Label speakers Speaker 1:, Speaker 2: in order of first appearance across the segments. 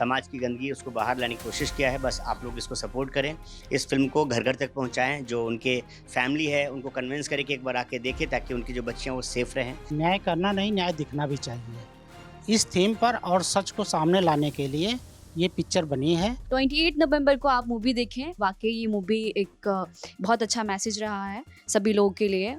Speaker 1: समाज की गंदगी उसको बाहर लाने की कोशिश किया है। बस आप लोग इसको सपोर्ट करें, इस फ़िल्म को घर-घर तक पहुँचाएँ, जो उनके फैमिली है उनको कन्विंस करें कि एक बार आके देखें ताकि उनकी जो बच्चियाँ वो सेफ़ रहें।
Speaker 2: न्याय करना नहीं, न्याय दिखना भी चाहिए। इस थीम पर और सच को सामने लाने के लिए ये पिक्चर बनी है।
Speaker 3: 28 नवंबर को आप मूवी देखें। वाकई ये मूवी एक बहुत अच्छा मैसेज रहा है सभी लोगों के लिए।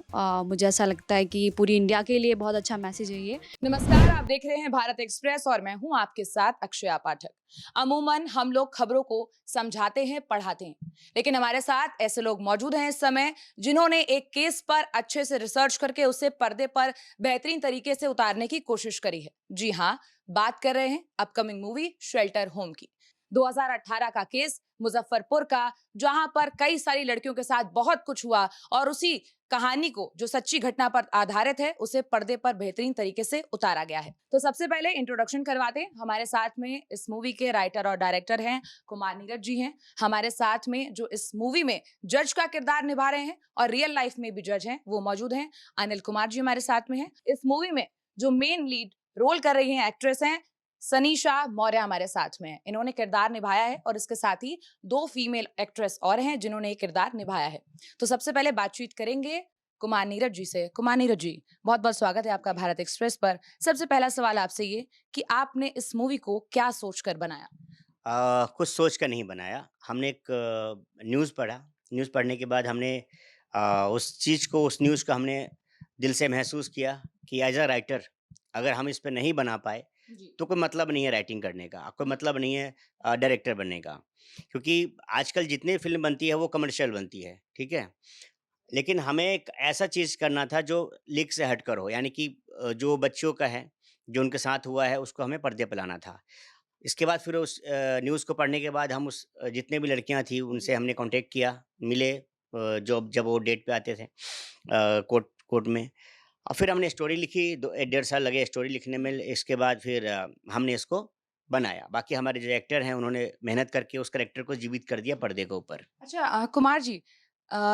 Speaker 3: मुझे ऐसा लगता है कि पूरी इंडिया के लिए बहुत अच्छा मैसेज है ये।
Speaker 4: नमस्कार, आप देख रहे हैं भारत एक्सप्रेस और मैं हूं आपके साथ अक्षया पाठक। अमूमन हम लोग खबरों को समझाते हैं, पढ़ाते हैं, लेकिन हमारे साथ ऐसे लोग मौजूद हैं इस समय जिन्होंने एक केस पर अच्छे से रिसर्च करके उसे पर्दे पर बेहतरीन तरीके से उतारने की कोशिश करी है। जी हाँ, बात कर रहे हैं अपकमिंग मूवी शेल्टर होम की। 2018 का केस मुजफ्फरपुर का, जहां पर कई सारी लड़कियों के साथ बहुत कुछ हुआ और उसी कहानी को जो सच्ची घटना पर आधारित है उसे पर्दे पर बेहतरीन तरीके से उतारा गया है। तो सबसे पहले इंट्रोडक्शन करवाते हैं। हमारे साथ में इस मूवी के राइटर और डायरेक्टर हैं कुमार नीरज जी हैं। हमारे साथ में जो इस मूवी में जज का किरदार निभा रहे हैं और रियल लाइफ में भी जज हैं वो मौजूद हैं, अनिल कुमार जी हमारे साथ में हैं। इस मूवी में जो मेन लीड रोल कर रही हैं एक्ट्रेस हैं सनीशा मौर्य हमारे साथ में है। इन्होंने किरदार निभाया है और इसके साथ ही 2 फीमेल एक्ट्रेस और हैं जिन्होंने ये किरदार निभाया है। तो सबसे पहले बातचीत करेंगे कुमार नीरज जी से। कुमार नीरज जी, बहुत बहुत स्वागत है आपका भारत एक्सप्रेस पर। सबसे पहला सवाल आपसे ये कि आपने इस मूवी को क्या सोचकर बनाया?
Speaker 1: कुछ सोच कर नहीं बनाया। हमने एक न्यूज़ पढ़ा, न्यूज़ पढ़ने के बाद हमने उस चीज़ को उस न्यूज़ को हमने दिल से महसूस किया कि एज़ अ राइटर अगर हम इस पे नहीं बना पाए,
Speaker 4: जी।
Speaker 1: तो कोई मतलब नहीं है राइटिंग करने का, कोई मतलब नहीं है डायरेक्टर बनने का। क्योंकि आजकल जितनी फ़िल्म बनती है वो कमर्शियल बनती है, ठीक है? लेकिन हमें एक ऐसा चीज़ करना था जो लीक से हटकर हो, यानी कि जो बच्चियों का है, जो उनके साथ हुआ है उसको हमें पर्दे पे लाना था। इसके बाद फिर उस न्यूज़ को पढ़ने के बाद हम उस जितने भी लड़कियाँ थी उनसे हमने कॉन्टैक्ट किया, मिले जब जब वो डेट पे आते थे कोर्ट कोर्ट में और फिर हमने स्टोरी लिखी, 1 डेढ़ साल लगे स्टोरी लिखने में। इसके बाद फिर हमने इसको बनाया। बाकी हमारे जो एक्टर हैं उन्होंने मेहनत करके उस कैरेक्टर को जीवित कर दिया पर्दे के ऊपर।
Speaker 4: अच्छा कुमार जी,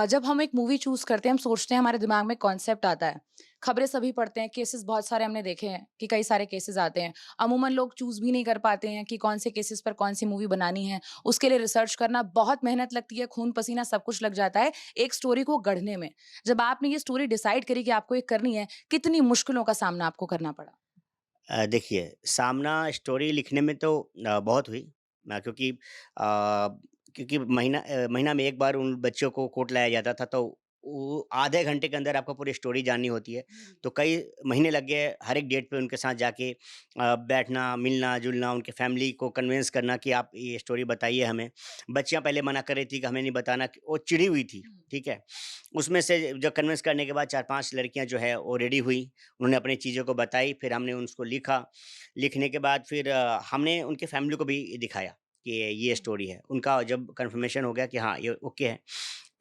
Speaker 4: जब हम एक मूवी चूज करते हैं हम सोचते हैं, हमारे दिमाग में कॉन्सेप्ट आता है, खबरें सभी पढ़ते हैं, केसेस बहुत सारे हमने देखे हैं कि कई सारे केसेस आते हैं। अमूमन लोग चूज भी नहीं कर पाते हैं कि कौन से केसेस पर कौन सी मूवी बनानी है। उसके लिए रिसर्च करना बहुत मेहनत लगती है, खून पसीना सब कुछ लग जाता है एक स्टोरी को गढ़ने में। जब आपने ये स्टोरी डिसाइड करी कि आपको ये करनी है, कितनी मुश्किलों का सामना आपको करना पड़ा?
Speaker 1: देखिए, सामना स्टोरी लिखने में तो बहुत हुई क्योंकि महीना में 1 बार उन बच्चों को कोर्ट लाया जाता था, तो वो आधे घंटे के अंदर आपको पूरी स्टोरी जाननी होती है। तो कई महीने लग गए हर एक डेट पे उनके साथ जाके बैठना, मिलना-जुलना, उनके फैमिली को कन्विंस करना कि आप ये स्टोरी बताइए हमें। बच्चियाँ पहले मना कर रही थी कि हमें नहीं बताना, वो चिढ़ी हुई थी, ठीक है? उसमें से जब कन्विंस करने के बाद 4-5 लड़कियाँ जो है वो रेडी हुई, उन्होंने अपनी चीज़ों को बताई, फिर हमने उसको लिखा। लिखने के बाद फिर हमने उनके फैमिली को भी दिखाया कि ये स्टोरी है। उनका जब कन्फर्मेशन हो गया कि हाँ, ये ओके है,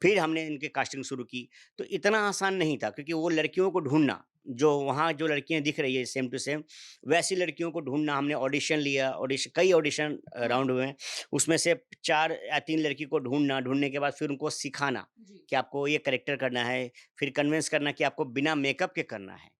Speaker 1: फिर हमने इनकी कास्टिंग शुरू की। तो इतना आसान नहीं था क्योंकि वो लड़कियों को ढूँढना, जो वहाँ जो लड़कियाँ दिख रही है सेम टू सेम, वैसी लड़कियों को ढूँढना, हमने ऑडिशन लिया, कई ऑडिशन राउंड हुए हैं। उसमें से 4 या 3 लड़की को ढूँढना, ढूँढने के बाद फिर उनको सिखाना
Speaker 4: जी।
Speaker 1: कि आपको ये कैरेक्टर करना है, फिर कन्विंस करना कि आपको बिना मेकअप के करना है।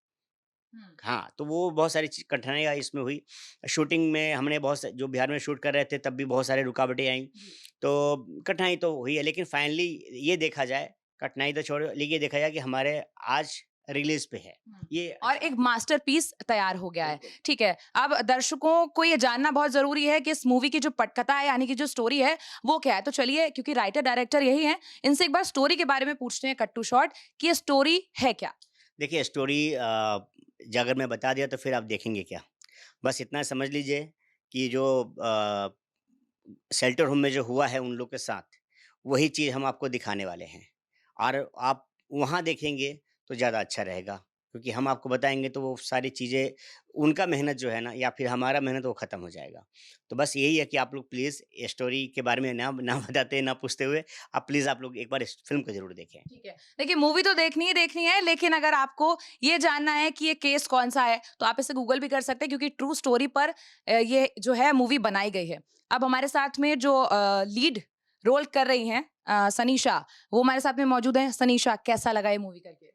Speaker 4: हम्म।
Speaker 1: हाँ, तो वो बहुत सारी कठिनाइयाँ इसमें हुई। शूटिंग में हमने बहुत स जो बिहार में शूट कर रहे थे तब भी बहुत सारी रुकावटें आईं।
Speaker 4: जी।
Speaker 1: तो कठिनाई तो हुई है, लेकिन फाइनली ये देखा जाए, कठिनाई तो छोड़ो, लेकिन ये देखा जाए कि हमारे आज रिलीज़ पे है। ये
Speaker 4: और
Speaker 1: अच्छा
Speaker 4: एक
Speaker 1: है।
Speaker 4: मास्टरपीस तैयार हो गया है।
Speaker 1: बिल्कुल।
Speaker 4: ठीक है, अब दर्शकों को ये जानना बहुत ज़रूरी है कि इस मूवी की जो पटकथा है, यानी कि जो स्टोरी है, वो क्या है? तो चलिए, क्योंकि राइटर डायरेक्टर यही हैं, इनसे एक बार स्टोरी के बारे में पूछते हैं कट टू शॉर्ट कि ये स्टोरी है क्या?
Speaker 1: देखिए स्टोरी अगर मैं बता दिया तो फिर आप देखेंगे क्या? बस इतना समझ लीजिए कि जो शेल्टर होम में जो हुआ है उन लोग के साथ, वही चीज़ हम आपको दिखाने वाले हैं और आप वहाँ देखेंगे तो ज़्यादा अच्छा रहेगा, क्योंकि हम आपको बताएँगे तो वो सारी चीज़ें उनका मेहनत जो है ना या फिर हमारा मेहनत वो ख़त्म हो जाएगा। तो बस यही है कि आप लोग प्लीज़ ये स्टोरी के बारे में ना ना बताते, ना पूछते हुए आप प्लीज़ आप लोग एक बार इस फ़िल्म को ज़रूर देखें।
Speaker 4: ठीक है। देखिए, मूवी तो देखनी ही देखनी है, लेकिन अगर आपको ये जानना है कि ये केस कौन-सा है, तो आप इसे गूगल भी कर सकते हैं क्योंकि ट्रू स्टोरी पर ये जो है मूवी बनाई गई है। अब हमारे साथ में जो लीड रोल कर रही हैं सनीशा, वो हमारे साथ में मौजूद हैं। सनीशा, कैसा लगा ये मूवी करके?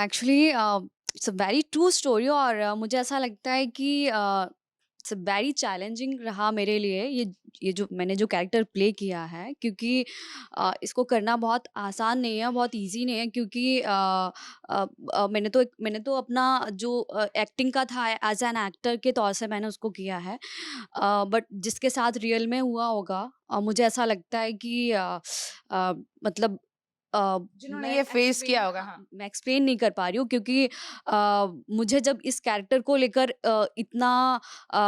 Speaker 3: Actually it's a very true story और मुझे ऐसा लगता है कि इट्स वेरी चैलेंजिंग रहा मेरे लिए ये जो मैंने जो कैरेक्टर प्ले किया है, क्योंकि इसको करना बहुत आसान नहीं है, बहुत इजी नहीं है, क्योंकि मैंने तो अपना जो एक्टिंग का था एज एन एक्टर के तौर से मैंने उसको किया है, बट जिसके साथ रियल में हुआ होगा, मुझे ऐसा लगता है कि मतलब
Speaker 4: जिन्होंने ये फेस किया होगा, हाँ।
Speaker 3: मैं एक्सप्लेन नहीं कर पा रही हूँ, क्योंकि मुझे जब इस कैरेक्टर को लेकर इतना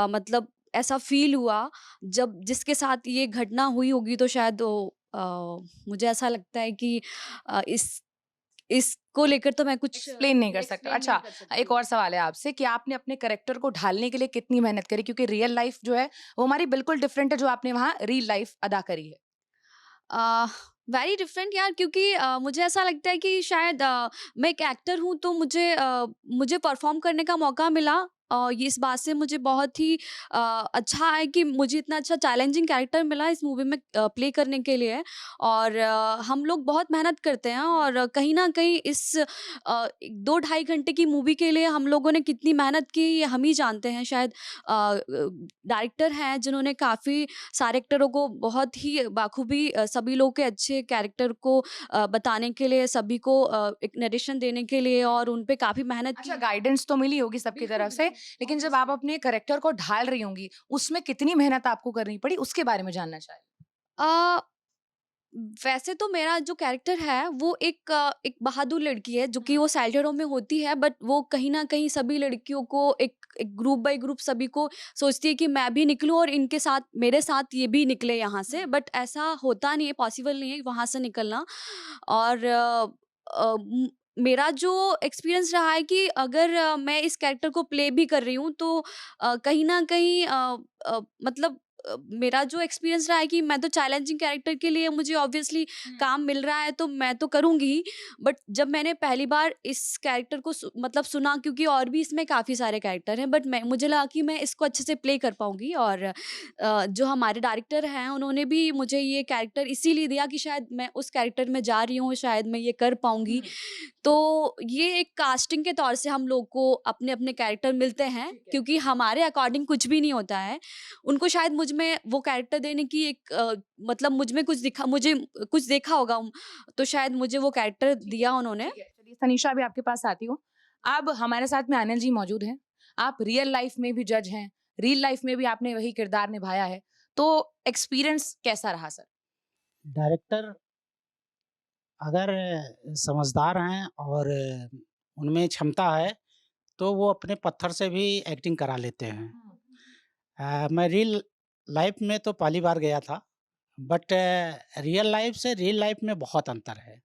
Speaker 3: मतलब ऐसा फील हुआ, जब जिसके साथ ये घटना हुई होगी, तो शायद मुझे ऐसा लगता है कि इसको लेकर तो मैं कुछ
Speaker 4: एक्सप्लेन नहीं कर सकते।
Speaker 3: एक्सप्लेन नहीं
Speaker 4: अच्छा,
Speaker 3: कर
Speaker 4: एक
Speaker 3: सकती।
Speaker 4: और सवाल है आपसे कि आपने अपने कैरेक्टर को ढालने के लिए कितनी मेहनत करी? क्योंकि रियल लाइफ जो है वो हमारी बिल्कुल डिफरेंट है जो आपने वहाँ रियल लाइफ अदा करी है।
Speaker 3: वेरी डिफरेंट यार, क्योंकि मुझे ऐसा लगता है कि शायद मैं एक एक्टर हूँ, तो मुझे परफॉर्म करने का मौका मिला। ये इस बात से मुझे बहुत ही अच्छा है कि मुझे इतना अच्छा चैलेंजिंग कैरेक्टर मिला इस मूवी में प्ले करने के लिए। और हम लोग बहुत मेहनत करते हैं, और कहीं ना कहीं इस 2 ढाई घंटे की मूवी के लिए हम लोगों ने कितनी मेहनत की, ये हम ही जानते हैं। शायद डायरेक्टर हैं जिन्होंने काफ़ी सारे एक्टरों को बहुत ही बाखूबी सभी लोग के अच्छे कैरेक्टर को बताने के लिए, सभी को एक नरेशन देने के लिए, और उन पे काफ़ी मेहनत
Speaker 4: अच्छा,
Speaker 3: की।
Speaker 4: गाइडेंस तो मिली होगी सबकी
Speaker 3: बिल्कुल,
Speaker 4: तरफ से,
Speaker 3: बिल्कुल,
Speaker 4: लेकिन जब आप अपने कैरेक्टर को ढाल रही होंगी, उसमें कितनी मेहनत आपको करनी पड़ी, उसके बारे में जानना चाहेंगे?
Speaker 3: अ, वैसे तो मेरा जो कैरेक्टर है वो एक बहादुर लड़की है, जो कि वो सैल्टेरो में होती है, बट वो कहीं न कहीं सभी लड़कियों को एक ग्रुप बाय ग्रुप सभी को सोचती है कि मैं भी निकलूँ और इनके साथ मेरे साथ ये भी निकले यहाँ से, बट ऐसा होता नहीं है, पॉसिबल नहीं है वहाँ से निकलना। और मेरा जो एक्सपीरियंस रहा है कि अगर मैं इस कैरेक्टर को प्ले भी कर रही हूँ, तो कहीं न कहीं मतलब मेरा जो एक्सपीरियंस रहा है कि मैं तो चैलेंजिंग कैरेक्टर के लिए मुझे ऑब्वियसली काम मिल रहा है, तो मैं तो करूँगी ही। बट जब मैंने पहली बार इस कैरेक्टर को मतलब सुना, क्योंकि और भी इसमें काफ़ी सारे कैरेक्टर हैं, बट मुझे लगा कि मैं इसको अच्छे से प्ले कर पाऊँगी। और जो हमारे डायरेक्टर हैं उन्होंने भी मुझे ये कैरेक्टर इसीलिए दिया कि शायद मैं उस कैरेक्टर में जा रही हूँ, शायद मैं ये कर पाऊँगी। तो ये एक कास्टिंग के तौर से हम लोग को अपने-अपने कैरेक्टर मिलते हैं,
Speaker 4: ठीक है।
Speaker 3: क्योंकि हमारे अकॉर्डिंग कुछ भी नहीं होता है। उनको शायद मुझ में वो कैरेक्टर देने की एक मतलब मुझे कुछ देखा होगा, तो शायद मुझे वो कैरेक्टर दिया उन्होंने।
Speaker 4: ठीक है, चलिए तनीषा अभी आपके पास आती हूँ। अब हमारे साथ में आनंद जी मौजूद हैं। आप रियल लाइफ में भी जज हैं, रियल लाइफ में भी आपने वही किरदार निभाया है। तो एक्सपीरियंस कैसा रहा सर?
Speaker 2: डायरेक्टर अगर समझदार हैं और उनमें क्षमता है, तो वो अपने पत्थर से भी एक्टिंग करा लेते हैं। मैं रियल लाइफ में तो पहली बार गया था, बट रियल लाइफ से रियल लाइफ में बहुत अंतर है।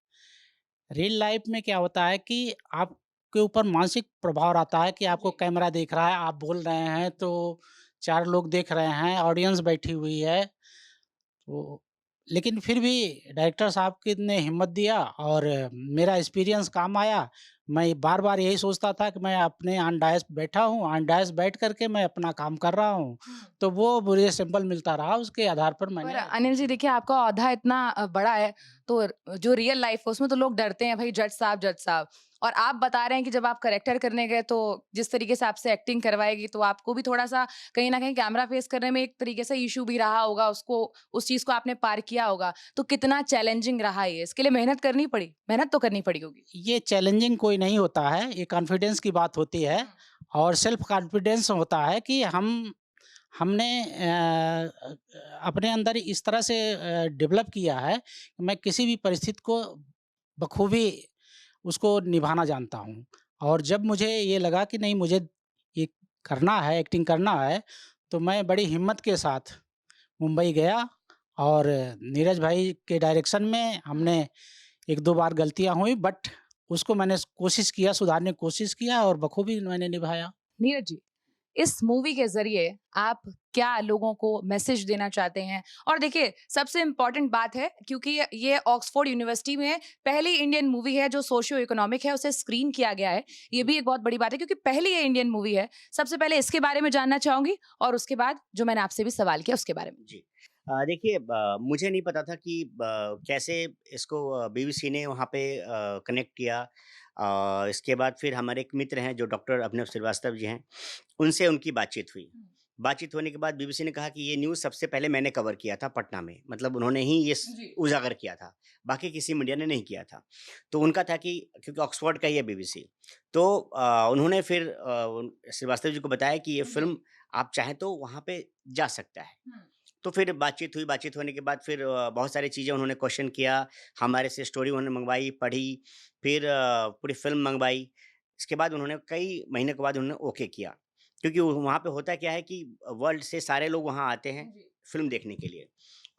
Speaker 2: रियल लाइफ में क्या होता है कि आपके ऊपर मानसिक प्रभाव रहता है कि आपको कैमरा देख रहा है, आप बोल रहे हैं तो 4 लोग देख रहे हैं, ऑडियंस बैठी हुई है। तो लेकिन फिर भी डायरेक्टर साहब की ने हिम्मत दिया और मेरा एक्सपीरियंस काम आया। मैं बार-बार यही सोचता था कि मैं अपने ऑन डायस बैठा हूँ, ऑन डायस बैठ कर के मैं अपना काम कर रहा हूँ। तो वो मुझे सिंपल मिलता रहा, उसके आधार पर
Speaker 4: पर
Speaker 2: मैंने
Speaker 4: अनिल जी देखिए आपका ओहदा इतना बड़ा है, तो जो रियल लाइफ है उसमें तो लोग डरते हैं भाई जज साहब। और आप बता रहे हैं कि जब आप करेक्टर करने गए तो जिस तरीके से आपसे एक्टिंग करवाएगी तो आपको भी थोड़ा-सा कहीं न कहीं कैमरा फेस करने में एक तरीके से इश्यू भी रहा होगा, उसको उस चीज़ को आपने पार किया होगा। तो कितना चैलेंजिंग रहा ये? इसके लिए मेहनत करनी पड़ी? मेहनत तो करनी पड़ी होगी।
Speaker 2: ये चैलेंजिंग कोई नहीं होता है, ये कॉन्फिडेंस की बात होती है और सेल्फ कॉन्फिडेंस होता है कि हमने अपने अंदर इस तरह से डेवलप किया है कि मैं किसी भी परिस्थिति को बखूबी उसको निभाना जानता हूँ। और जब मुझे ये लगा कि नहीं मुझे ये करना है, एक्टिंग करना है, तो मैं बड़ी हिम्मत के साथ मुंबई गया और नीरज भाई के डायरेक्शन में हमने 1-2 बार गलतियाँ हुई बट उसको मैंने कोशिश किया, सुधारने की कोशिश किया और बखूबी मैंने निभाया।
Speaker 4: नीरज जी, इस मूवी के ज़रिए आप क्या लोगों को मैसेज देना चाहते हैं? और देखिए, सबसे इम्पोर्टेंट बात है क्योंकि ये ऑक्सफोर्ड यूनिवर्सिटी में पहली इंडियन मूवी है जो सोशियो इकोनॉमिक है, उसे स्क्रीन किया गया है। ये भी एक बहुत बड़ी बात है क्योंकि पहली ये इंडियन मूवी है। सबसे पहले इसके बारे में जानना चाहूँगी और उसके बाद जो मैंने आपसे भी सवाल किया उसके बारे में।
Speaker 1: जी। देखिए मुझे नहीं पता था कि कैसे इसको बीबीसी ने वहाँ पे कनेक्ट किया। इसके बाद फिर हमारे एक मित्र हैं जो डॉक्टर अभिनव श्रीवास्तव जी हैं, उनसे उनकी बातचीत हुई। बातचीत होने के बाद बीबीसी ने कहा कि ये न्यूज़ सबसे पहले मैंने कवर किया था पटना में, मतलब उन्होंने ही ये
Speaker 4: जी।
Speaker 1: उजागर किया था, बाकी किसी मीडिया ने नहीं किया था। तो उनका था कि क्योंकि ऑक्सफोर्ड का ही है बीबीसी, तो उन्होंने फिर श्रीवास्तव जी को बताया कि ये
Speaker 4: जी।
Speaker 1: फिल्म आप चाहें तो वहाँ पे जा सकता है। तो फिर बातचीत हुई, बातचीत होने के बाद फिर बहुत सारी चीज़ें उन्होंने क्वेश्चन किया, हमारे से स्टोरी उन्होंने मँगवाई, पढ़ी, फिर पूरी फ़िल्म मँगवाई। इसके बाद उन्होंने कई महीने के बाद उन्होंने ओके किया, क्योंकि वहाँ पे होता क्या है कि वर्ल्ड से सारे लोग वहाँ आते हैं
Speaker 4: जी।
Speaker 1: फ़िल्म देखने के लिए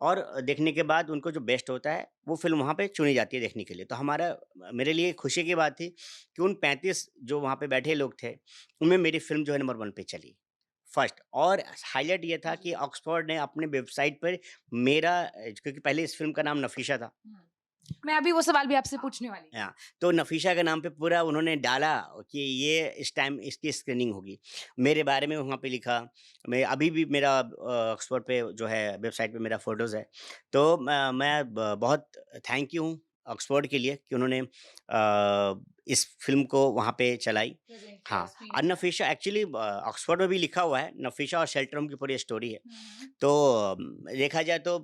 Speaker 1: और देखने के बाद उनको जो बेस्ट होता है, वो फ़िल्म वहाँ पे चुनी जाती है देखने के लिए। तो मेरे लिए खुशी की बात थी कि उन 35 जो वहाँ पे बैठे लोग थे, उनमें मेरी फ़िल्म जो है नंबर 1 पे चली। फर्स्ट और हाइलाइट ये था
Speaker 4: जी।
Speaker 1: कि ऑक्सफोर्ड ने अपने वेबसाइट पर मेरा क्योंकि पहले इस फ़िल्म का नाम नफीशा था।
Speaker 4: मैं अभी वो सवाल भी आपसे पूछने वाली थी।
Speaker 1: हाँ, तो नफीशा के नाम पे पूरा उन्होंने डाला कि ये इस टाइम इसकी स्क्रीनिंग होगी। मेरे बारे में वहाँ पे लिखा, मैं अभी भी मेरा ऑक्सफोर्ड पे जो है वेबसाइट पे मेरा फ़ोटोज़ है। तो मैं बहुत थैंक यू हूँ ऑक्सफोर्ड के लिए कि उन्होंने इस फ़िल्म को वहाँ पे चलाई।
Speaker 4: प्रेज़ेंट किया,
Speaker 1: हाँ,
Speaker 4: स्क्रीन
Speaker 1: और
Speaker 4: किया।
Speaker 1: नफीशा एक्चुअली ऑक्सफोर्ड में भी लिखा हुआ है, नफीशा और शेल्टर होम की पूरी स्टोरी है। तो देखा जाए तो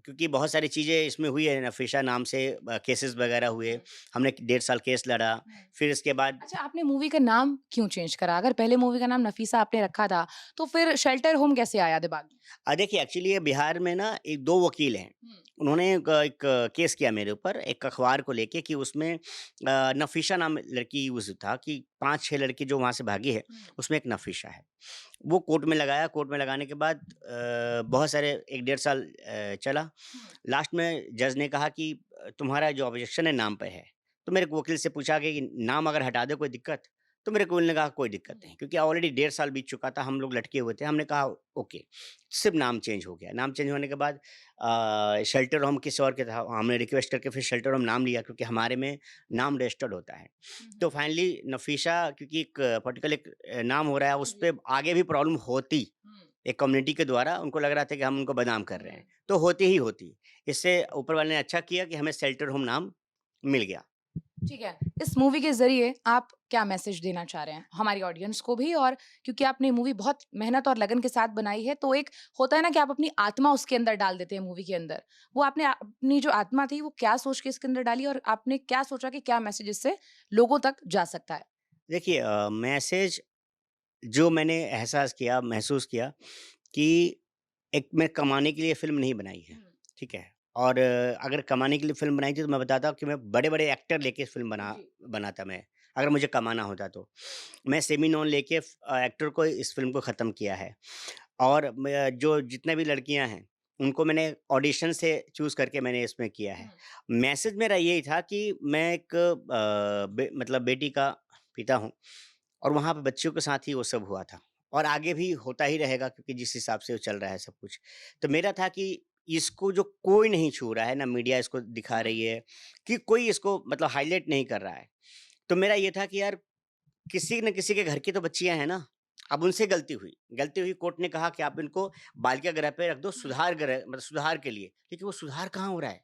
Speaker 1: क्योंकि बहुत सारी चीज़ें इसमें हुई है, नफीशा नाम से केसेस वगैरह हुए, हमने 1.5 साल केस लड़ा, फिर इसके बाद
Speaker 4: अच्छा, आपने मूवी का नाम क्यों चेंज करा? अगर पहले मूवी का नाम नफीसा आपने रखा था, तो फिर शेल्टर होम कैसे आया दिमाग में?
Speaker 1: देखिए एक्चुअली ये बिहार में ना एक 2 वकील हैं, उन्होंने एक केस किया मेरे ऊपर एक अखबार को लेके कि उसमें नफीशा नाम लड़की यूज़ था कि 5-6 लड़की जो वहाँ से भागी है, उसमें एक नफीशा है। वो कोर्ट में लगाया, कोर्ट में लगाने के बाद बहुत सारे 1 डेढ़ साल चला। लास्ट में जज ने कहा कि तुम्हारा जो ऑब्जेक्शन है नाम पे है। तो मेरे को वकील से पूछा कि नाम अगर हटा दे कोई दिक्कत? तो मेरे वकील ने कहा कोई दिक्कत नहीं क्योंकि ऑलरेडी 1.5 साल बीत चुका था, हम लोग लटके हुए थे। हमने कहा ओके, सिर्फ़ नाम चेंज हो गया। नाम चेंज होने के बाद शेल्टर होम किसी और के था, हमने रिक्वेस्ट करके फिर शेल्टर होम नाम लिया क्योंकि हमारे में नाम रजिस्टर्ड होता है। तो फाइनली नफीशा क्योंकि एक पर्टिकुलर एक नाम हो रहा है, उस पे आगे भी प्रॉब्लम होती। एक कम्युनिटी के द्वारा उनको लग रहा था कि हम उनको बदनाम कर रहे हैं, तो होती ही होती। इससे ऊपर वाले ने अच्छा किया कि हमें शेल्टर होम नाम मिल गया।
Speaker 4: ठीक है। इस मूवी के ज़रिए आप क्या मैसेज देना चाह रहे हैं? हमारी ऑडियंस को भी और क्योंकि आपने मूवी बहुत मेहनत और लगन के साथ बनाई है, तो एक होता है ना कि आप अपनी आत्मा उसके अंदर डाल देते हैं मूवी के अंदर। वो आपने अपनी जो आत्मा थी, वो क्या सोच के इसके अंदर डाली और आपने क्या सोचा कि क्या मैसेज इससे लोगों तक जा सकता है?
Speaker 1: देखिए मैसेज जो मैंने एहसास किया, महसूस किया कि एक मैं कमाने के लिए फ़िल्म नहीं बनाई है, ठीक है? और अगर कमाने के लिए फ़िल्म बनाई थी तो मैं बताता हूँ कि मैं बड़े-बड़े एक्टर लेके फ़िल्म
Speaker 4: जी।
Speaker 1: बनाता मैं, अगर मुझे कमाना होता तो। मैं सेमी नॉन लेके एक्टर को इस फ़िल्म को ख़त्म किया है और मैं जो जितने भी लड़कियाँ हैं, उनको मैंने ऑडिशन से चूज़ करके मैंने इसमें किया है। मैसेज मेरा यही था कि मैं एक मतलब बेटी का पिता हूँ और वहाँ पे बच्चियों के साथ ही वो सब हुआ था और आगे भी होता ही रहेगा क्योंकि जिस हिसाब से वो चल रहा है सब कुछ। तो मेरा था कि इसको जो कोई नहीं छू रहा है, ना मीडिया इसको दिखा रही है, कि कोई इसको मतलब हाइलाइट नहीं कर रहा है। तो मेरा ये था कि यार किसी न किसी के घर की तो बच्चियाँ हैं ना, अब उनसे गलती हुई कोर्ट ने कहा कि आप इनको बालिका गृह पे रख दो सुधार गृह मतलब सुधार के लिए, लेकिन वो सुधार कहाँ हो रहा है?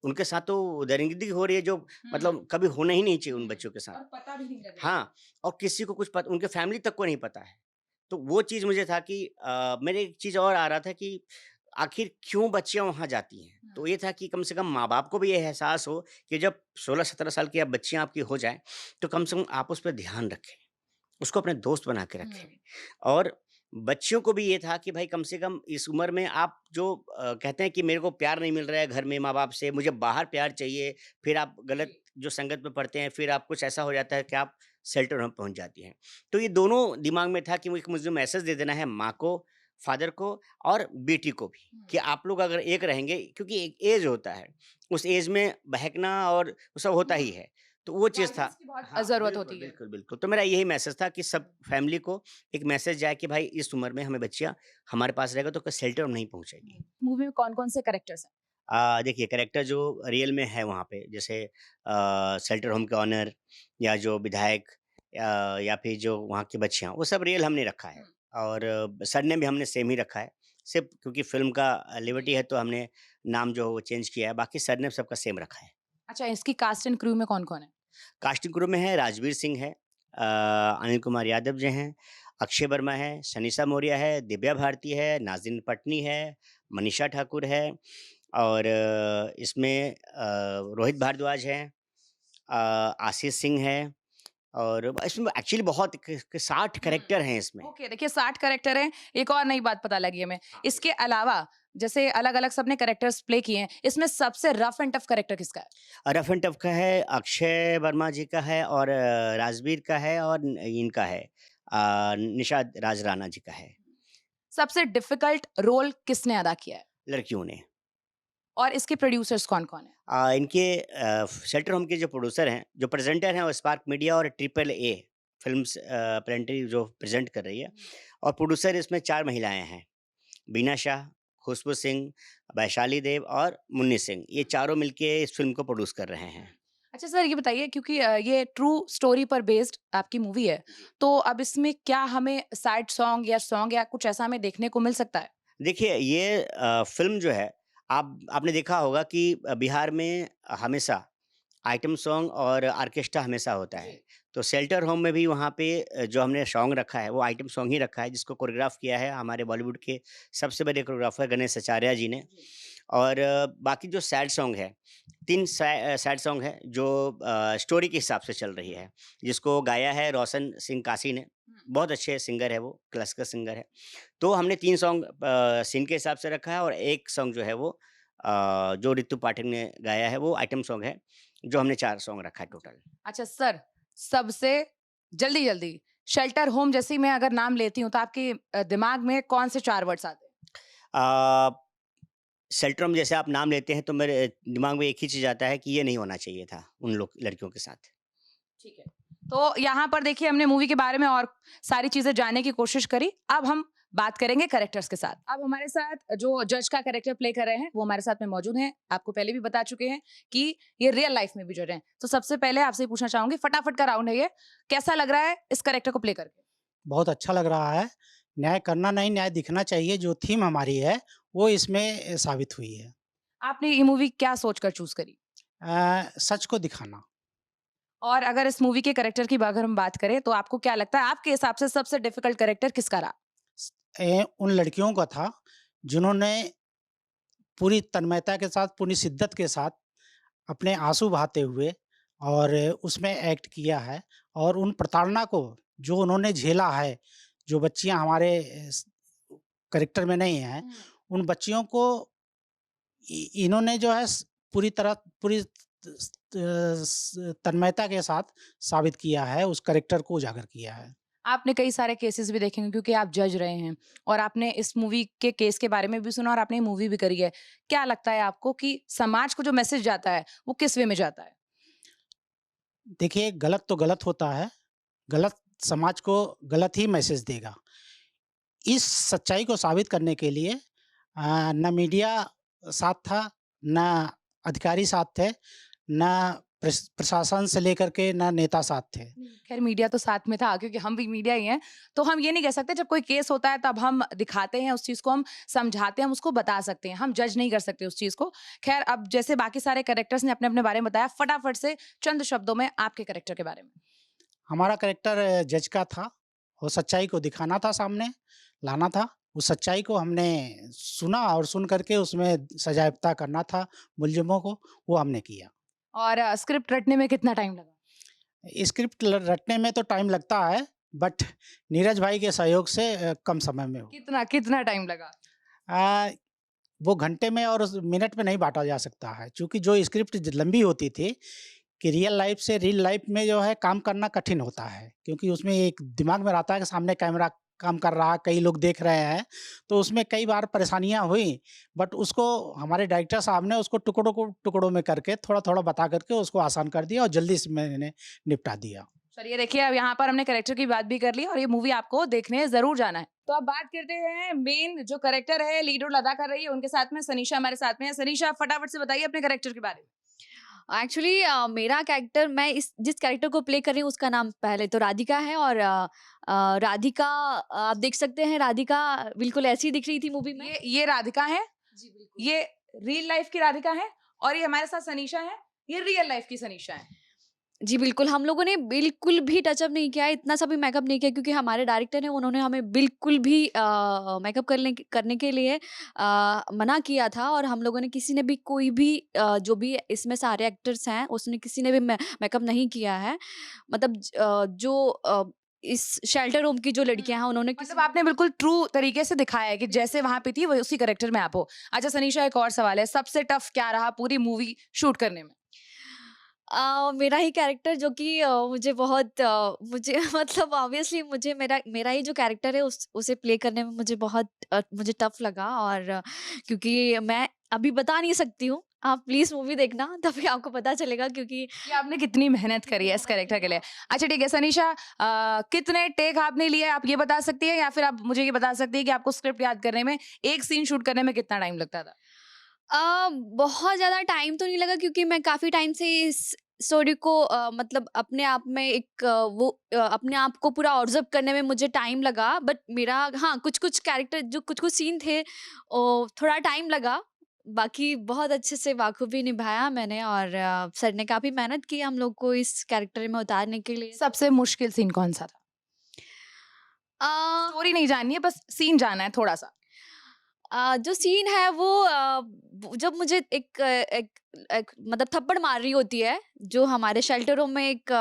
Speaker 1: उनके साथ तो दरिंदगी हो रही है जो मतलब कभी होना ही नहीं चाहिए उन बच्चों के साथ।
Speaker 4: और पता भी नहीं लग रहा है।
Speaker 1: हाँ, और किसी को कुछ पता उनके फैमिली तक को नहीं पता है। तो वो चीज़ मुझे था कि मेरे एक चीज़ और आ रहा था कि आखिर क्यों बच्चियाँ वहाँ जाती हैं? तो ये था कि कम से कम माँ-बाप को भी ये एहसास हो कि जब 16-17 साल की अब बच्चियाँ आपकी हो जाएँ, तो कम से कम आप उस पे ध्यान रखें। उसको अपने दोस्त बना के रखें। और बच्चियों को भी ये था कि भाई कम से कम इस उम्र में आप जो कहते हैं कि मेरे को प्यार नहीं मिल रहा है घर में माँ-बाप से, मुझे बाहर प्यार चाहिए, फिर आप गलत जो संगत में पड़ते हैं, फिर आप कुछ ऐसा हो जाता है कि आप शेल्टर होम पहुँच जाती हैं। तो ये दोनों दिमाग में था कि मुझे मैसेज दे देना है माँ को, फादर को और बेटी को भी कि आप लोग अगर एक रहेंगे क्योंकि एक एज होता है, उस एज में बहकना और वो सब होता ही है। तो वो चीज़ था।
Speaker 4: गाइडेंस की बहुत
Speaker 1: हाँ,
Speaker 4: ज़रूरत
Speaker 1: बिल्कुल,
Speaker 4: होती है।
Speaker 1: बिल्कुल, बिल्कुल। तो मेरा यही मैसेज था कि सब फैमिली को एक मैसेज जाए कि भाई इस उम्र में हमें बच्चियाँ हमारे पास रहेगा तो कोई शेल्टर नहीं पहुँचेगी।
Speaker 4: मूवी में कौन-कौन से कैरेक्टर्स हैं?
Speaker 1: देखिए कैरेक्टर जो रियल में है वहाँ पे जैसे शेल्टर होम के ओनर या जो विधायक या फिर जो वहाँ की बच्चियाँ वो सब रियल हमने रखा है और सरनेम भी हमने सेम ही रखा है। सिर्फ़ क्योंकि फ़िल्म का लिबर्टी है तो हमने नाम जो है वो चेंज किया है, बाकी सरनेम सबका सेम रखा है।
Speaker 4: अच्छा, इसकी कास्ट एंड क्रू में कौन-कौन है?
Speaker 1: कास्टिंग क्रू में है राजवीर सिंह है, अनिल कुमार यादव जी हैं अक्षय वर्मा है, शनिशा मौर्य है, दिव्या भारती है, नाज़रीन पटनी है, मनीषा ठाकुर है और इसमें रोहित भारद्वाज है, आशीष सिंह है और इसमें एक्चुअली बहुत 60 कैरेक्टर हैं इसमें।
Speaker 4: ओके, देखिए 60 कैरेक्टर हैं। एक और नई बात पता लगी हमें। इसके अलावा जैसे अलग-अलग सबने कैरेक्टर्स प्ले किए हैं, इसमें सबसे रफ एंड टफ कैरेक्टर किसका है?
Speaker 1: रफ एंड टफ का है, अक्षय वर्मा जी का है और राजवीर का है और इनका है निषाद राज राणा जी का है,
Speaker 4: सबसे डिफिकल्ट रोल किसने अदा किया है?
Speaker 1: लड़कियों ने।
Speaker 4: और इसके प्रोड्यूसर्स कौन-कौन हैं?
Speaker 1: इनके शेल्टर होम के जो प्रोड्यूसर हैं, जो प्रेज़ेंटर हैं वो स्पार्क मीडिया और ट्रिपल ए फ़िल्म्स प्रेजेंटरी जो प्रेज़ेंट कर रही है और प्रोड्यूसर इसमें 4 महिलाएँ हैं, बीना शाह, खुशबू सिंह, वैशाली देव और मुन्नी सिंह। ये चारों मिलके इस फ़िल्म को प्रोड्यूस कर रहे हैं।
Speaker 4: अच्छा सर, ये बताइए क्योंकि ये ट्रू स्टोरी पर बेस्ड आपकी मूवी है, तो अब इसमें क्या हमें सैड सॉन्ग या कुछ ऐसा हमें देखने को मिल सकता है?
Speaker 1: देखिए ये फ़िल्म जो है आपने देखा होगा कि बिहार में हमेशा आइटम सॉन्ग और ऑर्केस्ट्रा हमेशा होता है। तो शेल्टर होम में भी वहाँ पे जो हमने सॉन्ग रखा है वो आइटम सॉन्ग ही रखा है जिसको कोरियोग्राफ किया है हमारे बॉलीवुड के सबसे बड़े कोरियोग्राफर गणेश आचार्य जी ने। और बाकी जो सैड सॉन्ग है 3 सैड सॉन्ग है जो स्टोरी के हिसाब से चल रही है, जिसको गाया है रोशन सिंह कासी ने। बहुत अच्छे सिंगर है वो, क्लासिकल सिंगर है। तो हमने 3 सॉन्ग सीन के हिसाब से रखा है और 1 सॉन्ग जो है वो जो रितु पाठक ने गाया है वो आइटम सॉन्ग है, जो हमने 4 सॉन्ग रखा है टोटल।
Speaker 4: अच्छा सर, सबसे जल्दी-जल्दी शेल्टर होम जैसे ही मैं अगर नाम लेती हूँ, तो आपके दिमाग में कौन से 4 वर्ड्स आते हैं?
Speaker 1: अ, शेल्टर होम जैसे आप नाम लेते हैं तो मेरे दिमाग में एक ही चीज़ आता है कि ये नहीं होना चाहिए था उन लोग लड़कियों के साथ।
Speaker 4: ठीक है। तो यहाँ पर देखिए हमने मूवी के बारे में और सारी चीज़ें जानने की कोशिश करी। अब हम बात करेंगे कैरेक्टर्स के साथ। अब हमारे साथ जो जज का कैरेक्टर प्ले कर रहे हैं, वो हमारे साथ में मौजूद हैं। आपको पहले भी बता चुके हैं कि ये रियल लाइफ में भी जज हैं। तो सबसे पहले आपसे ये पूछना चाहूँगी, फटाफट का राउंड है ये। कैसा लग रहा है इस कैरेक्टर को प्ले करके?
Speaker 2: बहुत अच्छा लग रहा है। न्याय करना नहीं, न्याय दिखना चाहिए, जो थीम हमारी है, वो इसमें साबित हुई है।
Speaker 4: आपने ये मूवी क्या सोचकर चूज़ करी?
Speaker 2: सच को दिखाना।
Speaker 4: और अगर इस मूवी के कैरेक्टर की अगर हम बात करें, तो आपको क्या लगता है, आपके हिसाब से सबसे डिफिकल्ट कैरेक्टर किसका रहा?
Speaker 2: उन लड़कियों का था, जिन्होंने पूरी तन्मयता के साथ, पूरी शिद्दत के साथ अपने आँसू बहाते हुए और उसमें एक्ट किया है और उन प्रताड़ना को जो उन्होंने झेला है, जो बच्चियाँ हमारे कैरेक्टर में नहीं हैं, उन बच्चियों को इन्होंने जो है पूरी तरह पूरी तन्मयता के साथ साबित किया है, उस कैरेक्टर को उजागर किया है।
Speaker 4: आपने कई सारे केसेस भी देखे होंगे क्योंकि आप जज रहे हैं और आपने इस मूवी के केस के बारे में भी सुना और आपने मूवी भी करी है। क्या लगता है आपको कि समाज को जो मैसेज जाता है, वो किस वे में जाता है?
Speaker 2: देखिए, गलत तो गलत होता है, गलत समाज को गलत ही मैसेज देगा। इस सच्चाई को साबित करने के लिए ना मीडिया साथ था, ना अधिकारी साथ थे, ना प्रशासन से लेकर के ना नेता साथ थे।
Speaker 4: खैर मीडिया तो साथ में था क्योंकि हम भी मीडिया ही हैं, तो हम ये नहीं कह सकते जब कोई केस होता है तब हम दिखाते हैं उस चीज़ को, हम समझाते हैं, हम उसको बता सकते हैं, हम जज नहीं कर सकते उस चीज़ को। खैर अब जैसे बाकी सारे कैरेक्टर्स ने अपने-अपने बारे में बताया, फटाफट से चंद शब्दों में आपके कैरेक्टर के बारे में।
Speaker 2: हमारा कैरेक्टर जज का था, वो सच्चाई को दिखाना था सामने, लाना था। उस सच्चाई को हमने सुना और सुन कर के उसमें सजायाफ्ता करना था मुलज़िमों को, वो हमने किया।
Speaker 4: और स्क्रिप्ट रटने में कितना टाइम लगा?
Speaker 2: स्क्रिप्ट रटने में तो टाइम लगता है, बट नीरज भाई के सहयोग से कम समय में हो।
Speaker 4: कितना टाइम लगा?
Speaker 2: अ, वो घंटे में और मिनट में नहीं बाँटा जा सकता है, चूँकि जो स्क्रिप्ट लंबी होती थी कि रियल लाइफ से रियल लाइफ में जो है काम करना कठिन होता है, क्योंकि उसमें एक दिमाग में रहता है कि सामने कैमरा काम कर रहा है, कई लोग देख रहे हैं, तो उसमें कई बार परेशानियाँ हुई, बट उसको हमारे डायरेक्टर साहब ने उसको टुकड़ों में करके थोड़ा-थोड़ा बता करके उसको आसान कर दिया और जल्दी से मैंने निपटा दिया।
Speaker 4: चलिए देखिए अब यहाँ पर हमने कैरेक्टर की बात भी कर ली और ये मूवी आपको देखने ज़रूर जाना है। तो अब बात करते हैं मेन जो कैरेक्टर है, लीड रोल अदा कर रही है, उनके साथ में सनीशा हमारे साथ में है। सनीशा फटाफट से बताइए अपने कैरेक्टर के बारे में।
Speaker 3: एक्चुअली मेरा कैरेक्टर, मैं इस जिस कैरेक्टर को प्ले कर रही हूँ उसका नाम पहले तो राधिका है और राधिका, आप देख सकते हैं राधिका बिल्कुल ऐसी दिख रही थी मूवी में।
Speaker 4: ये राधिका है,
Speaker 3: जी बिल्कुल।
Speaker 4: ये रियल लाइफ की राधिका है और ये हमारे साथ सनीशा है, ये रियल लाइफ की सनीशा है।
Speaker 3: जी, बिल्कुल, हम लोगों ने बिल्कुल भी टचअप नहीं किया है, इतना सा भी मेकअप नहीं किया क्योंकि हमारे डायरेक्टर हैं, उन्होंने हमें बिल्कुल भी मेकअप करने के लिए मना किया था और हम लोगों ने किसी ने भी कोई भी जो भी इसमें सारे एक्टर्स हैं, उसने किसी ने भी मेकअप नहीं किया है। मतलब इस शेल्टर होम की जो लड़कियाँ हैं, उन्होंने किसी
Speaker 4: मतलब आपने बिल्कुल ट्रू तरीके से दिखाया है कि जैसे वहां पे थी वही उसी कैरेक्टर में आप हो। अच्छा सनीषा, एक और सवाल है, सबसे टफ क्या रहा पूरी मूवी शूट करने में?
Speaker 3: मेरा ही कैरेक्टर जो कि मुझे बहुत मुझे मतलब ऑब्वियसली मुझे मेरा मेरा ही जो कैरेक्टर है उसे प्ले करने में मुझे बहुत मुझे टफ लगा और क्योंकि मैं अभी बता नहीं सकती हूँ। आप प्लीज़ मूवी देखना तभी आपको पता चलेगा क्योंकि
Speaker 4: कि आपने कितनी मेहनत करी है इस कैरेक्टर के लिए। अच्छा ठीक है सनीषा, कितने टेक आपने लिए आप ये बता सकती है या फिर आप मुझे ये बता सकती है कि आपको स्क्रिप्ट याद करने में, एक सीन शूट करने में कितना टाइम लगता था?
Speaker 3: बहुत ज़्यादा टाइम तो नहीं लगा क्योंकि मैं काफ़ी टाइम से इस स्टोरी को मतलब अपने आप में अपने आप को पूरा ऑब्जर्व करने में मुझे टाइम लगा बट मेरा हाँ कुछ कैरेक्टर जो कुछ सीन थे थोड़ा टाइम लगा बाकी बहुत अच्छे से बाखूबी निभाया मैंने और सर ने काफ़ी मेहनत की हम लोग को इस कैरेक्टर में उतारने के लिए
Speaker 4: सबसे मुश्किल सीन कौन सा था?
Speaker 3: अ,
Speaker 4: स्टोरी नहीं जाननी है, बस सीन जानना है थोड़ा सा।
Speaker 3: जो सीन है वो जब मुझे एक मतलब थप्पड़ मार रही होती है जो हमारे शेल्टरों में एक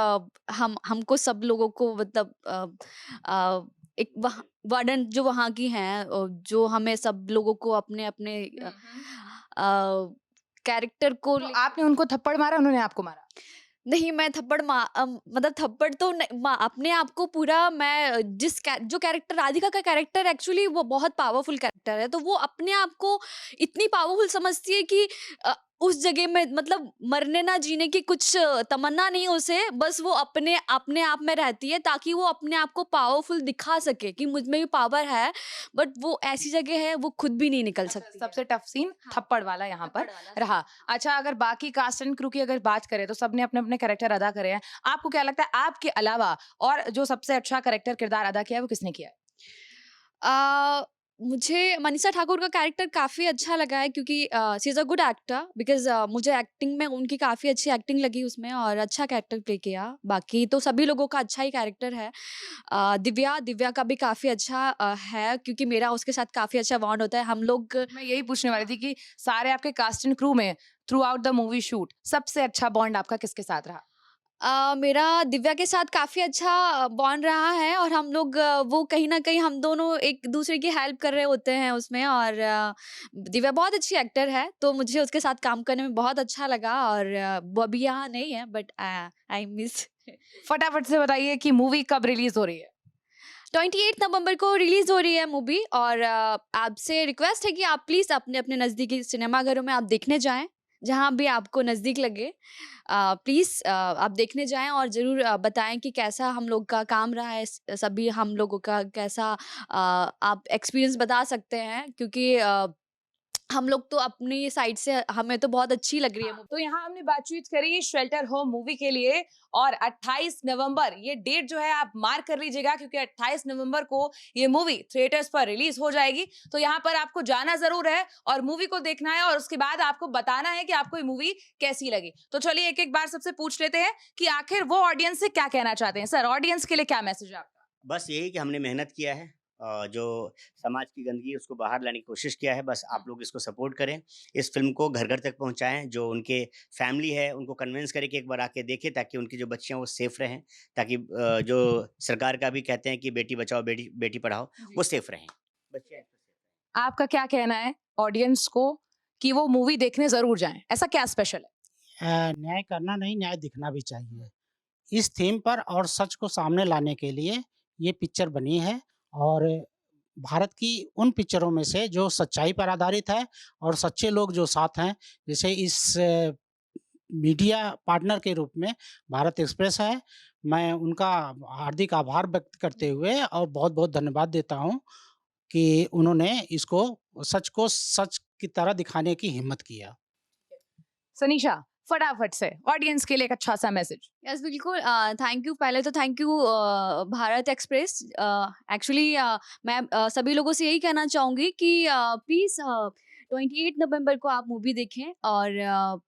Speaker 3: हम हमको सब लोगों को मतलब एक वार्डन जो वहाँ की हैं जो हमें सब लोगों को अपने अपने कैरेक्टर को
Speaker 4: तो आपने उनको थप्पड़ मारा, उन्होंने आपको मारा?
Speaker 3: नहीं मैं मतलब थप्पड़ तो अपने आप को पूरा मैं जो कैरेक्टर राधिका का कैरेक्टर एक्चुअली वो बहुत पावरफुल कैरेक्टर है तो वो अपने आप को इतनी पावरफुल समझती है कि उस जगह में मतलब मरने ना जीने की कुछ तमन्ना नहीं उसे बस वो अपने अपने आप में रहती है ताकि वो अपने आप को पावरफुल दिखा सके कि मुझ में भी पावर है बट वो ऐसी जगह है वो खुद भी नहीं निकल
Speaker 4: अच्छा,
Speaker 3: सकती
Speaker 4: सबसे टफ सीन
Speaker 3: हाँ,
Speaker 4: थप्पड़ वाला यहाँ पर
Speaker 3: थप्पड़ वाला
Speaker 4: रहा। अच्छा, अगर बाकी कास्ट एंड क्रू की अगर बात करें तो सबने अपने अपने कैरेक्टर अदा करे हैं। आपको क्या लगता है आपके अलावा और जो सबसे अच्छा कैरेक्टर किरदार अदा किया है वो किसने किया है?
Speaker 3: मुझे मनीषा ठाकुर का कैरेक्टर काफ़ी अच्छा लगा है क्योंकि she is a good actor because मुझे एक्टिंग में उनकी काफ़ी अच्छी एक्टिंग लगी उसमें और अच्छा कैरेक्टर प्ले किया। बाकी तो सभी लोगों का अच्छा ही कैरेक्टर है। दिव्या का भी काफ़ी अच्छा है क्योंकि मेरा उसके साथ काफ़ी अच्छा बॉन्ड होता है। हम लोग
Speaker 4: मैं यही पूछने वाली थी कि सारे आपके कास्ट एंड क्रू में through out the movie shoot सबसे अच्छा बॉन्ड आपका किसके साथ रहा?
Speaker 3: मेरा दिव्या के साथ काफ़ी अच्छा बॉन्ड रहा है और हम लोग वो कहीं न कहीं हम दोनों एक दूसरे की हेल्प कर रहे होते हैं उसमें और दिव्या बहुत अच्छी एक्टर है, तो मुझे उसके साथ काम करने में बहुत अच्छा लगा और वो अभी यहाँ नहीं है बट आई मिस
Speaker 4: फटाफट से बताइए कि मूवी कब रिलीज हो रही है?
Speaker 3: 28 नवंबर को रिलीज़ हो रही है मूवी और आपसे रिक्वेस्ट है कि आप प्लीज़ अपने-अपने नज़दीकी सिनेमाघरों में आप देखने जाएँ, जहाँ भी आपको नज़दीक लगे। प्लीज़ आप देखने जाएँ और ज़रूर बताएँ कि कैसा हम लोग का काम रहा है, सभी हम लोगों का कैसा आप एक्सपीरियंस बता सकते हैं क्योंकि हम लोग तो अपनी साइड से हमें तो बहुत अच्छी लग रही है मूवी।
Speaker 4: तो यहाँ हमने बातचीत करी शेल्टर होम मूवी के लिए और 28 नवंबर ये डेट जो है आप मार्क कर लीजिएगा क्योंकि 28 नवंबर को ये मूवी थिएटर्स पर रिलीज हो जाएगी। तो यहाँ पर आपको जाना जरूर है और मूवी को देखना है और उसके बाद आपको बताना है कि आपको ये मूवी कैसी लगी। तो चलिए एक एक बार सबसे पूछ लेते हैं कि आखिर वो ऑडियंस से क्या कहना चाहते हैं। सर, ऑडियंस के लिए क्या मैसेज है आपका?
Speaker 1: बस यही कि हमने मेहनत किया है जो समाज की गंदगी है उसको बाहर लाने की कोशिश किया है, बस आप लोग इसको सपोर्ट करें। इस फ़िल्म को घर-घर तक पहुँचाएँ, जो उनके फैमिली है उनको कन्विंस करें कि एक बार आके देखें ताकि उनकी जो बच्चियाँ वो सेफ रहें, ताकि जो सरकार का भी कहते हैं कि बेटी बचाओ बेटी बेटी पढ़ाओ, वो सेफ रहें। बच्चियाँ
Speaker 4: आपका क्या कहना है ऑडियंस को कि वो मूवी देखने जरूर जाएं? ऐसा क्या स्पेशल है?
Speaker 2: न्याय करना नहीं, न्याय दिखना भी चाहिए। इस थीम पर और सच को सामने लाने के लिए ये पिक्चर बनी है और भारत की उन पिक्चरों में से जो सच्चाई पर आधारित है और सच्चे लोग जो साथ हैं, जैसे इस मीडिया पार्टनर के रूप में भारत एक्सप्रेस है। मैं उनका हार्दिक आभार व्यक्त करते हुए और बहुत-बहुत धन्यवाद देता हूँ कि उन्होंने इसको सच को सच की तरह दिखाने की हिम्मत किया।
Speaker 4: सनीषा, फटाफट से ऑडियंस के लिए एक अच्छा सा मैसेज।
Speaker 3: यस बिल्कुल थैंक यू पहले तो thank you Bharat express actually मैं सभी लोगों से यही कहना चाहूँगी कि प्लीज़ 28 नवंबर को आप मूवी देखें और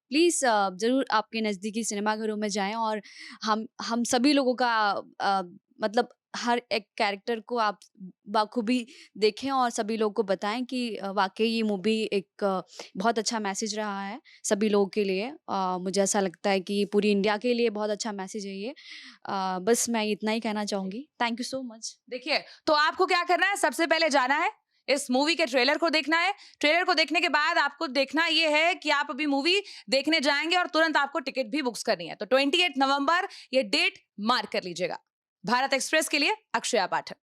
Speaker 3: प्लीज़ ज़रूर आपके नज़दीकी सिनेमाघरों में जाएँ और हम सभी लोगों का मतलब हर एक कैरेक्टर को आप बाखूबी देखें और सभी लोगों को बताएँ कि वाक़ई ये मूवी एक बहुत अच्छा मैसेज रहा है सभी लोगों के लिए। मुझे ऐसा लगता है कि पूरी इंडिया के लिए बहुत अच्छा मैसेज है ये। बस मैं इतना ही कहना चाहूँगी। Thank you so much.
Speaker 4: देखिए, तो आपको क्या करना है, सबसे पहले जाना है, इस मूवी के ट्रेलर को देखना है। ट्रेलर को देखने के बाद आपको देखना ये है कि आप अभी मूवी देखने जाएँगे और तुरंत आपको टिकट भी बुक्स करनी है। तो 28 नवंबर ये डेट मार्क कर लीजिएगा। भारत एक्सप्रेस के लिए अक्षया पाठक।